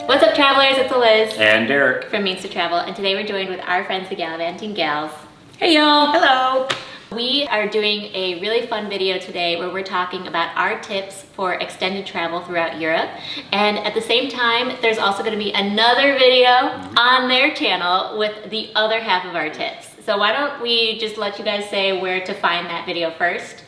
What's up, travelers? It's Eliz and Derek from Means to Travel, and today we're joined with our friends, the Gallivanting Gals. Hey y'all! Hello! We are doing a really fun video today where we're talking about our tips for extended travel throughout Europe, and at the same time there's also going to be another video on their channel with the other half of our tips. So why don't we just let you guys say where to find that video first?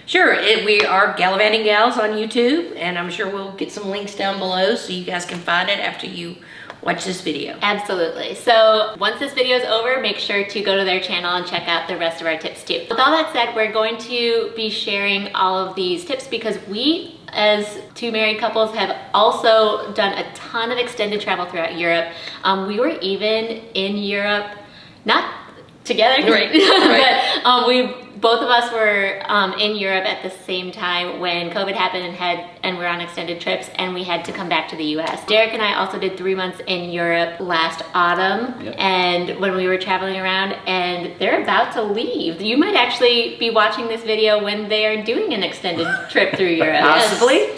Sure, we are Gallivanting Gals on YouTube, and I'm sure we'll get some links down below so you guys can find it after you watch this video. Absolutely. So once this video is over, make sure to go to their channel and check out the rest of our tips too. With all that said, we're going to be sharing all of these tips because we, as two married couples, have also done a ton of extended travel throughout Europe. We were even in Europe, not together, Right. but both of us were in Europe at the same time when COVID happened and we're on extended trips, and we had to come back to the US. Derek and I also did 3 months in Europe last autumn, and when we were traveling around, and they're about to leave. You might actually be watching this video when they are doing an extended trip through Europe. Possibly,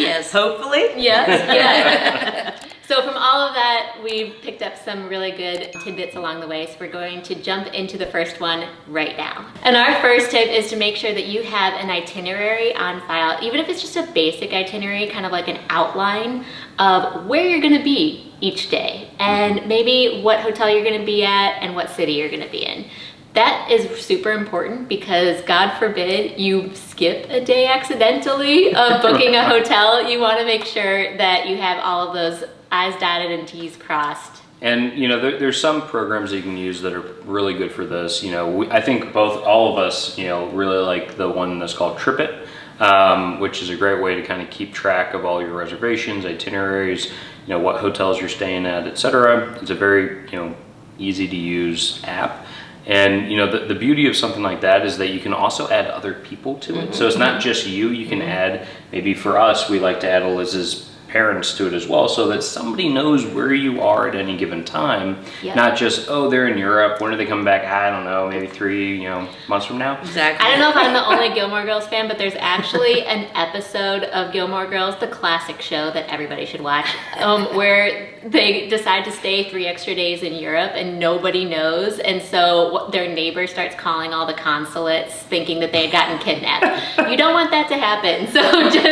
yes. Hopefully. Yes. So from all of that, we've picked up some really good tidbits along the way, so we're going to jump into the first one right now. And our first tip is to make sure that you have an itinerary on file, even if it's just a basic itinerary, kind of like an outline of where you're gonna be each day, and maybe what hotel you're gonna be at and what city you're gonna be in. That is super important because God forbid you skip a day accidentally of booking a hotel. You wanna make sure that you have all of those I's dotted and T's crossed. And you know, there's some programs that you can use that are really good for this. You know, I think all of us, you know, really like the one that's called DEBIT, which is a great way to kind of keep track of all your reservations, itineraries, you know, what hotels you're staying at, etc. It's a very, you know, easy to use app. And you know, the beauty of something like that is that you can also add other people to it. So it's not just you. You can add, maybe for us, we like to add Eliz's parents to it as well, so that somebody knows where you are at any given time. Not just, oh, they're in Europe, when are they coming back? I don't know, maybe 3 months from now. Exactly. I don't know if I'm the only Gilmore Girls fan, but there's actually an episode of Gilmore Girls, the classic show that everybody should watch, where they decide to stay 3 extra days in Europe and nobody knows, and so their neighbor starts calling all the consulates thinking that they had gotten kidnapped. You don't want that to happen, so just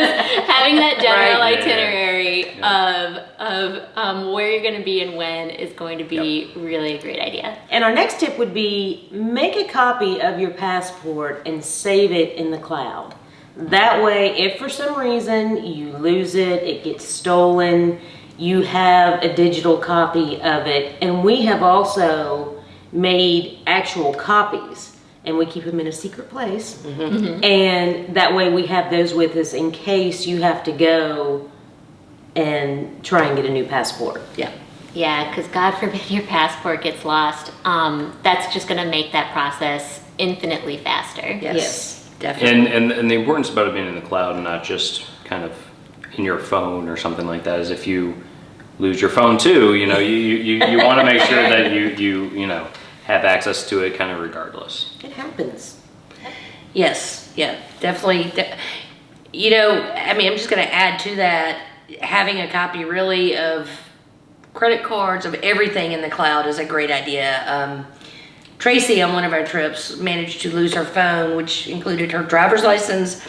having that general itinerary of where you're going to be and when is going to be really a great idea. And our next tip would be make a copy of your passport and save it in the cloud. That way, if for some reason you lose it, it gets stolen, you have a digital copy of it. And we have also made actual copies, and we keep them in a secret place. And that way we have those with us in case you have to go and try and get a new passport. Yeah, because God forbid your passport gets lost. That's just going to make that process infinitely faster. Yes, definitely. And the importance about it being in the cloud and not just kind of in your phone or something like that is if you lose your phone too, you know, you want to make sure that you know, have access to it kind of regardless. It happens. Yes, yeah, definitely. You know, I mean, I'm just going to add to that, having a copy really of credit cards, of everything in the cloud is a great idea. Tracey on one of our trips managed to lose her phone, which included her driver's license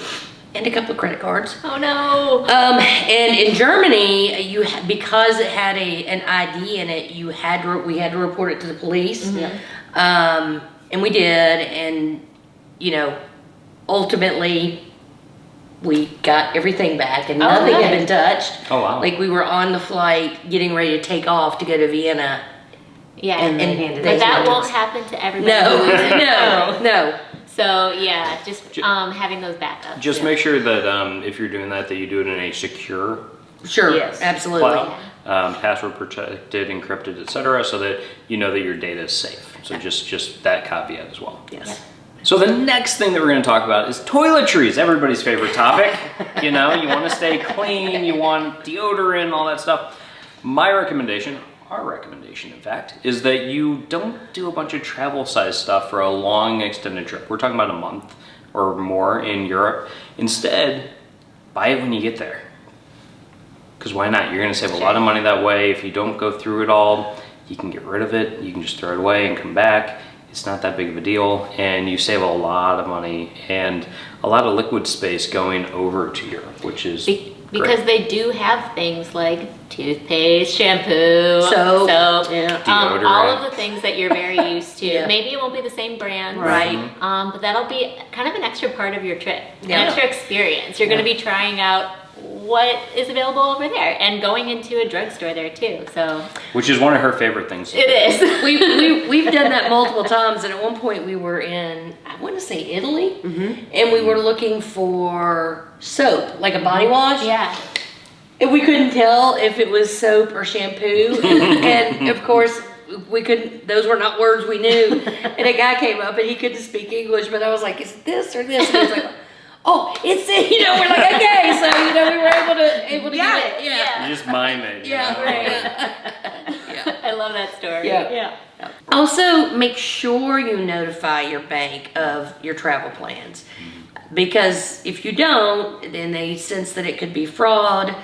and a couple of credit cards. Oh no! And in Germany, because it had an ID in it, we had to report it to the police. And we did, and you know, ultimately we got everything back and nothing had been touched. Oh wow. Like we were on the flight getting ready to take off to go to Vienna. Yeah, and but that won't happen to everybody. No. So yeah, just having those backups. Just make sure that if you're doing that you do it in a secure Absolutely. cloud, password protected, encrypted, etc., so that you know that your data is safe. So just that caveat as well. Yes. So the next thing that we're going to talk about is toiletries, everybody's favorite topic. You know, you want to stay clean, you want deodorant, all that stuff. My recommendation, our recommendation in fact, is that you don't do a bunch of travel size stuff for a long extended trip. We're talking about a month or more in Europe. Instead, buy it when you get there. because why not? You're going to save a lot of money that way. If you don't go through it all, you can get rid of it. You can just throw it away and come back. It's not that big of a deal, and you save a lot of money and a lot of liquid space going over to Europe, which is because great. they do have things like toothpaste, shampoo, Soap, Deodorant. all of the things that you're very used to. Yeah. Maybe it won't be the same brand, Right. But that'll be kind of an extra part of your trip, Yeah. an extra experience. You're going to be trying out what is available over there and going into a drugstore there too. So, Which is one of her favorite things. it is. We've done that multiple times, and at one point we were in, I want to say Italy, and we were looking for soap, like a body wash. Yeah. And we couldn't tell if it was soap or shampoo. And of course, we couldn't, those were not words we knew. And a guy came up and he couldn't speak English, but I was like, is it this or this? And he was like, oh, it's it. You know, we're like, okay. So, you know, we were able to Got get it. it. Yeah. You just mime it. Yeah. Right. I love that story. Yeah. Also, make sure you notify your bank of your travel plans. Because if you don't, then they sense that it could be fraud.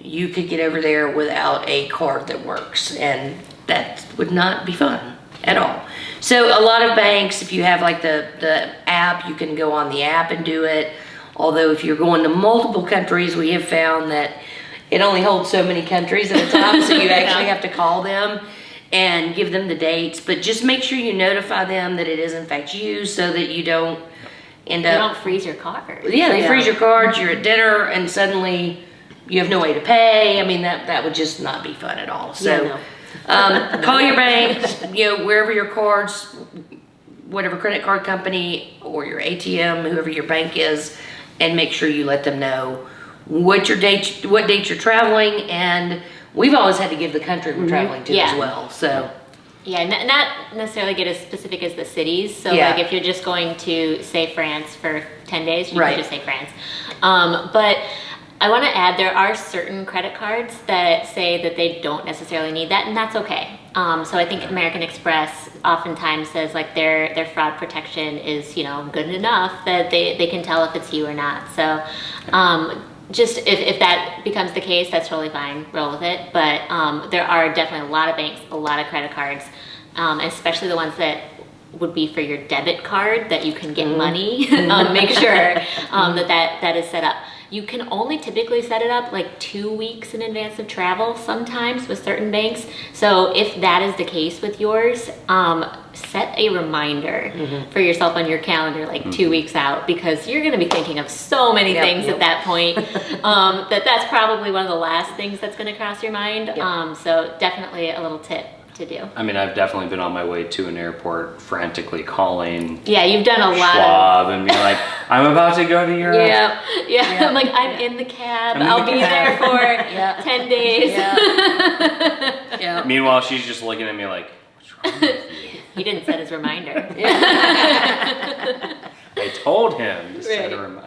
You could get over there without a card that works, and that would not be fun at all. So a lot of banks, if you have like the app, you can go on the app and do it. Although if you're going to multiple countries, we have found that it only holds so many countries at a time, so you actually have to call them and give them the dates. But just make sure you notify them that it is in fact you, so that you don't end You up... don't freeze your card. Yeah, they freeze your cards, you're at dinner, and suddenly you have no way to pay. I mean, that would just not be fun at all. So call your bank, you know, wherever your cards, whatever credit card company or your ATM, whoever your bank is, and make sure you let them know what date you're traveling. And we've always had to give the country we're traveling to as well. So Yeah, not necessarily get as specific as the cities. So Yeah. like if you're just going to say France for 10 days, you Right. can just say France. But I want to add, there are certain credit cards that say that they don't necessarily need that, and that's okay. So I think American Express oftentimes says like their fraud protection is, you know, good enough that they can tell if it's you or not. So just if that becomes the case, that's totally fine, roll with it. But there are definitely a lot of banks, a lot of credit cards, especially the ones that would be for your debit card that you can get money. Make sure that is set up. You can only typically set it up like 2 weeks in advance of travel sometimes with certain banks. So if that is the case with yours, set a reminder for yourself on your calendar like 2 weeks out, because you're going to be thinking of so many things at that point that's probably one of the last things that's going to cross your mind. So definitely a little tip to do. I mean, I've definitely been on my way to an airport frantically calling Yeah, you've done a lot Schwab and being like, I'm about to go to Europe. Yeah. I'm like, I'm in the cab. I'll be there for 10 days. yeah. Meanwhile, she's just looking at me like, what's wrong with you? He didn't set his reminder. I told him to set a reminder.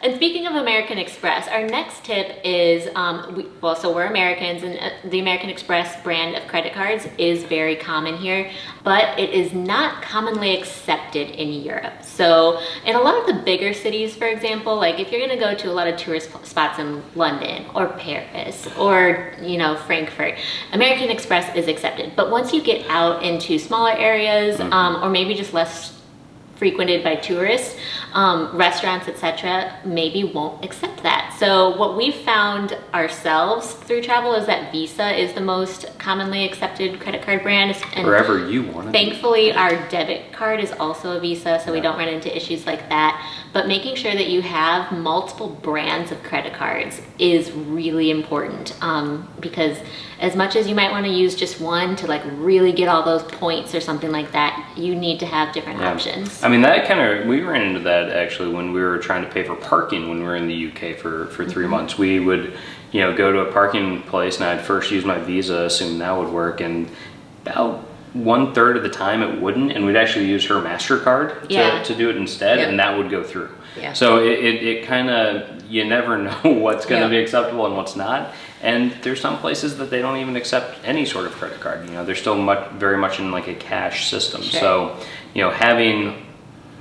And speaking of American Express, our next tip is, so we're Americans, and the American Express brand of credit cards is very common here, but it is not commonly accepted in Europe. So in a lot of the bigger cities, for example, like if you're gonna go to a lot of tourist spots in London or Paris or, you know, Frankfurt, American Express is accepted. But once you get out into smaller areas, or maybe just less frequented by tourists, restaurants, etc., maybe won't accept that. So what we've found ourselves through travel is that Visa is the most commonly accepted credit card brand. And Wherever you want to thankfully, our debit card is also a Visa, so we don't run into issues like that. But making sure that you have multiple brands of credit cards is really important, because as much as you might want to use just one to like really get all those points or something like that, you need to have different options. I mean, that kind of, we ran into that actually when we were trying to pay for parking when we were in the UK for 3 months. We would, you know, go to a parking place and I'd first use my Visa, assume that would work, and about 1/3 of the time it wouldn't, and we'd actually use her MasterCard to do it instead, and that would go through. So it kind of, you never know what's going to be acceptable and what's not. And there's some places that they don't even accept any sort of credit card. You know, they're still very much in like a cash system. So, you know, having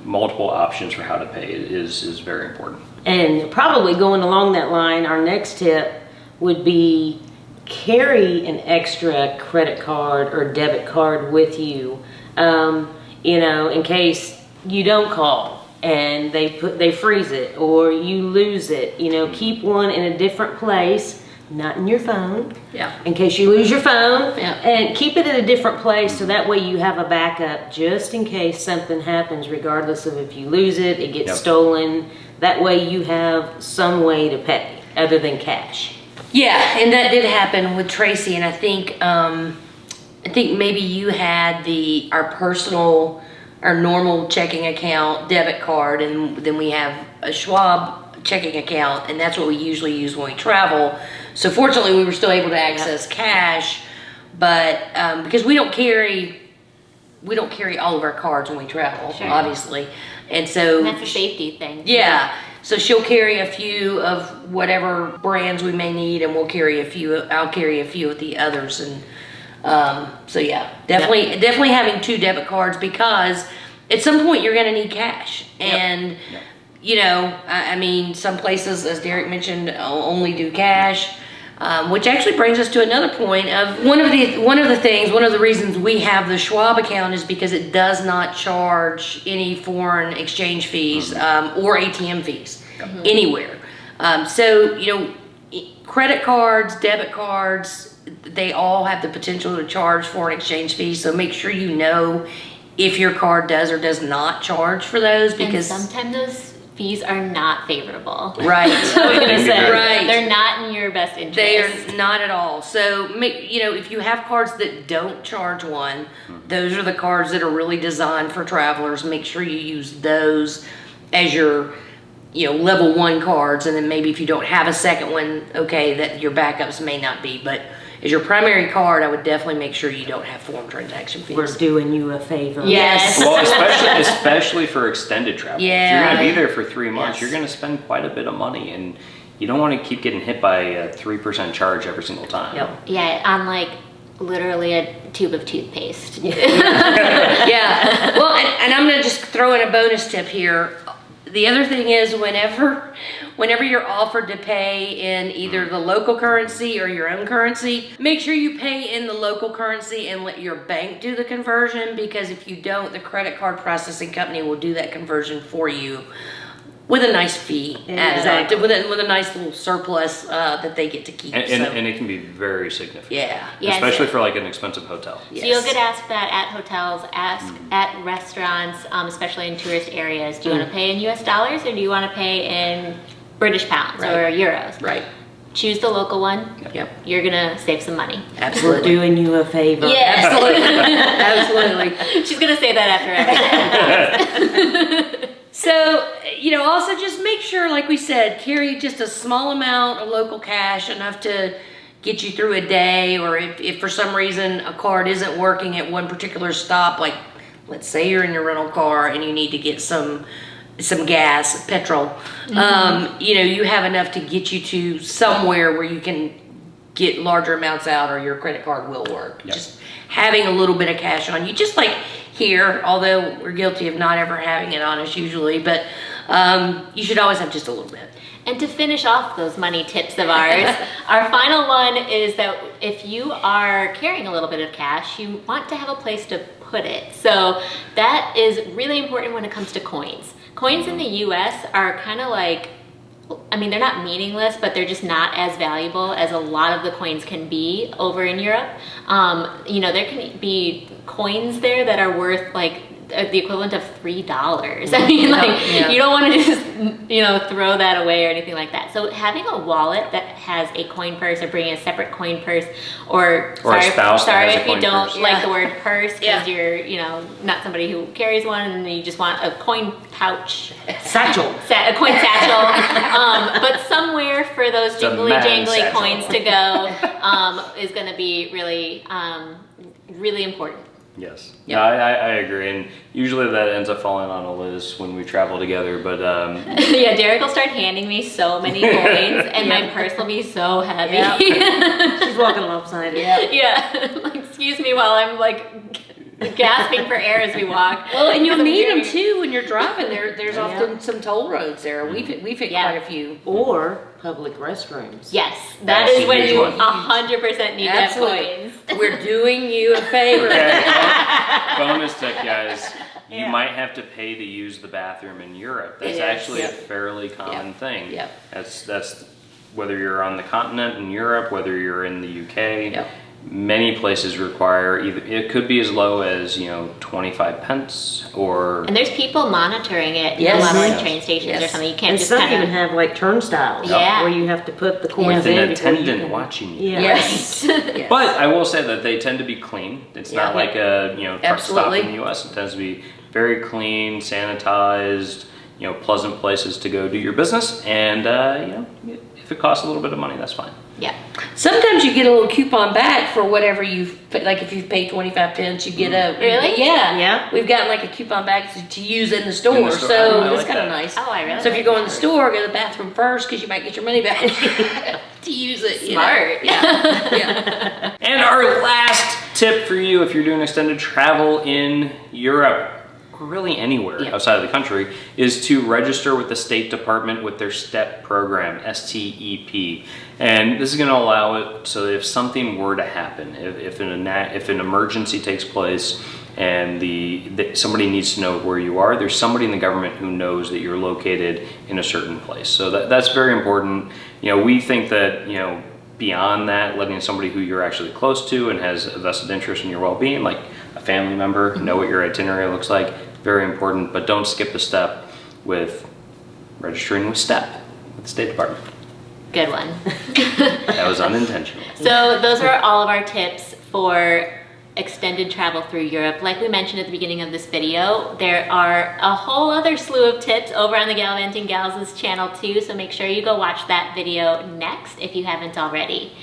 multiple options for how to pay is very important. And probably going along that line, our next tip would be carry an extra credit card or debit card with you, you know, in case you don't call and they freeze it or you lose it. You know, keep one in a different place, not in your phone. Yeah. In case you lose your phone, Yeah. and keep it in a different place so that way you have a backup just in case something happens, regardless of if you lose it, it gets stolen. That way you have some way to pay other than cash. Yeah, and that did happen with Tracey, and I think maybe you had our normal checking account debit card, and then we have a Schwab checking account, and that's what we usually use when we travel. So fortunately, we were still able to access cash, but because we don't carry all of our cards when we travel, obviously, and so That's a safety thing. Yeah. So she'll carry a few of whatever brands we may need, and I'll carry a few of the others. And so yeah, definitely having 2 debit cards, because at some point you're going to need cash. And you know, I mean, some places, as Derek mentioned, only do cash. Which actually brings us to another point of one of the reasons we have the Schwab account is because it does not charge any foreign exchange fees or ATM fees anywhere. So, you know, credit cards, debit cards, they all have the potential to charge foreign exchange fees. So make sure you know if your card does or does not charge for those, because and sometimes those fees are not favorable. Right. I was gonna say, right. They're not in your best interest. They are not at all. So, you know, if you have cards that don't charge one, those are the cards that are really designed for travelers. Make sure you use those as your, you know, level 1 cards, and then maybe if you don't have a second one, okay, that your backups may not be, but as your primary card, I would definitely make sure you don't have foreign transaction fees. We're doing you a favor. Yes. Well, especially for extended travel. Yeah. If you're going to be there for 3 months, Yes. you're going to spend quite a bit of money, and you don't want to keep getting hit by a 3% charge every single time. Yep. Yeah, on like literally a tube of toothpaste. Yeah. Well, and I'm going to just throw in a bonus tip here. The other thing is whenever you're offered to pay in either the local currency or your own currency, make sure you pay in the local currency and let your bank do the conversion, because if you don't, the credit card processing company will do that conversion for you with a nice fee, Exactly. with a nice little surplus that they get to keep. And it can be very significant. Yeah. Yes. Especially for like an expensive hotel. Yes. So you'll get asked that at hotels, at restaurants, especially in tourist areas. Do you want to pay in US dollars or do you want to pay in British pounds or euros? Right. Choose the local one. Yep. You're gonna save some money. We're Absolutely. doing you a favor. Yes. Absolutely. She's gonna say that after everything. So, you know, also just make sure, like we said, carry just a small amount of local cash, enough to get you through a day, or if for some reason a card isn't working at one particular stop, like let's say you're in your rental car and you need to get some gas, petrol, you know, you have enough to get you to somewhere where you can get larger amounts out, or your credit card will work. Yep. Just having a little bit of cash on you, just like here, although we're guilty of not ever having it on us usually, but you should always have just a little bit. And to finish off those money tips of ours, our final one is that if you are carrying a little bit of cash, you want to have a place to put it. So that is really important when it comes to coins. Coins in the US are kind of like, I mean, they're not meaningless, but they're just not as valuable as a lot of the coins can be over in Europe. You know, there can be coins there that are worth like the equivalent of $3. I mean, like, you don't want to just, you know, throw that away or anything like that. So having a wallet that has a coin purse, or bringing a separate coin purse, or a spouse that sorry has a if you coin don't purse. like the word purse, because Yeah. you're, you know, not somebody who carries one, and you just want a coin pouch. Satchel. A coin satchel, but somewhere for those It's a jingly man jangly satchel. coins to go is going to be really, really important. Yes. Yep. No, I agree. And usually that ends up falling on Eliz when we travel together. But Yeah, Derek will start handing me so many coins, and my purse will be so heavy. Yep. She's walking lopsided. Yeah. Yeah, like, excuse me while I'm like gasping for air as we walk. Well, and you'll Because I'm need them hearing- too when you're driving. There's often some toll roads there. We've hit Yeah. quite a few. Or public restrooms. Yes, that That's is a when huge you one. 100% need to have Absolutely. coins. We're doing you a favor. Okay, bonus tip, guys. You Yeah. might have to pay to use the bathroom in Europe. That's Yes. actually Yep. a fairly common thing. Yep. That's whether you're on the continent in Europe, whether you're in the UK. Yep. Many places require either, it could be as low as 25 pence or And there's people monitoring it Yes. in a lot of like Yes. train stations or Yes. something. You can't And just some kind even of. have like turnstiles. Yeah. Where you have to put the coins with in an before you attendant can- watching you. Yeah. Yes. Yes. But I will say that they tend to be clean. It's not Yeah. like a truck stop Absolutely. in the U.S. It tends to be very clean, sanitized, pleasant places to go do your business. And if it costs a little bit of money, that's fine. Yeah. Sometimes you get a little coupon back for whatever you've like if you've paid 25 cents, you get a Really? Yeah. Yeah. We've gotten like a coupon back to use in the store, In the store. so Oh, I that's like kind of that. nice. Oh, I really So if you like go in that. the store, go to the bathroom first because you might get your money back to use it. you know. Smart. Yeah. Yeah. And our last tip for you, if you're doing extended travel in Europe, or really anywhere Yeah. outside of the country, is to register with the State Department with their STEP program, STEP. And this is going to allow it so that if something were to happen, if an emergency takes place and somebody needs to know where you are, there's somebody in the government who knows that you're located in a certain place. So that's very important. We think that, beyond that, letting somebody who you're actually close to and has a vested interest in your well-being, like a family member, know what your itinerary looks like, very important. But don't skip a step with registering with STEP, with the State Department. Good one. That was unintentional. So those are all of our tips for extended travel through Europe. Like we mentioned at the beginning of this video, there are a whole other slew of tips over on the Gallivanting Gals' channel too, so make sure you go watch that video next if you haven't already.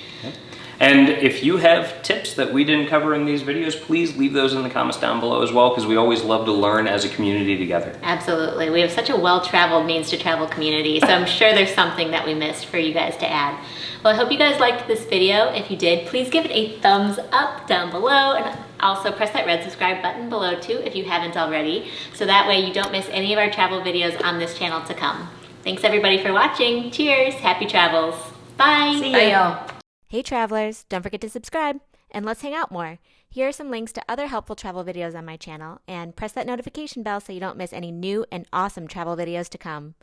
And if you have tips that we didn't cover in these videos, please leave those in the comments down below as well, because we always love to learn as a community together. Absolutely. We have such a well-traveled means to travel community, so I'm sure there's something that we missed for you guys to add. Well, I hope you guys liked this video. If you did, please give it a thumbs up down below, and also press that red subscribe button below too if you haven't already, so that way you don't miss any of our travel videos on this channel to come. Thanks everybody for watching. Cheers. Happy travels. Bye. See ya. Bye, y'all. Hey travelers, don't forget to subscribe and let's hang out more. Here are some links to other helpful travel videos on my channel, and press that notification bell so you don't miss any new and awesome travel videos to come.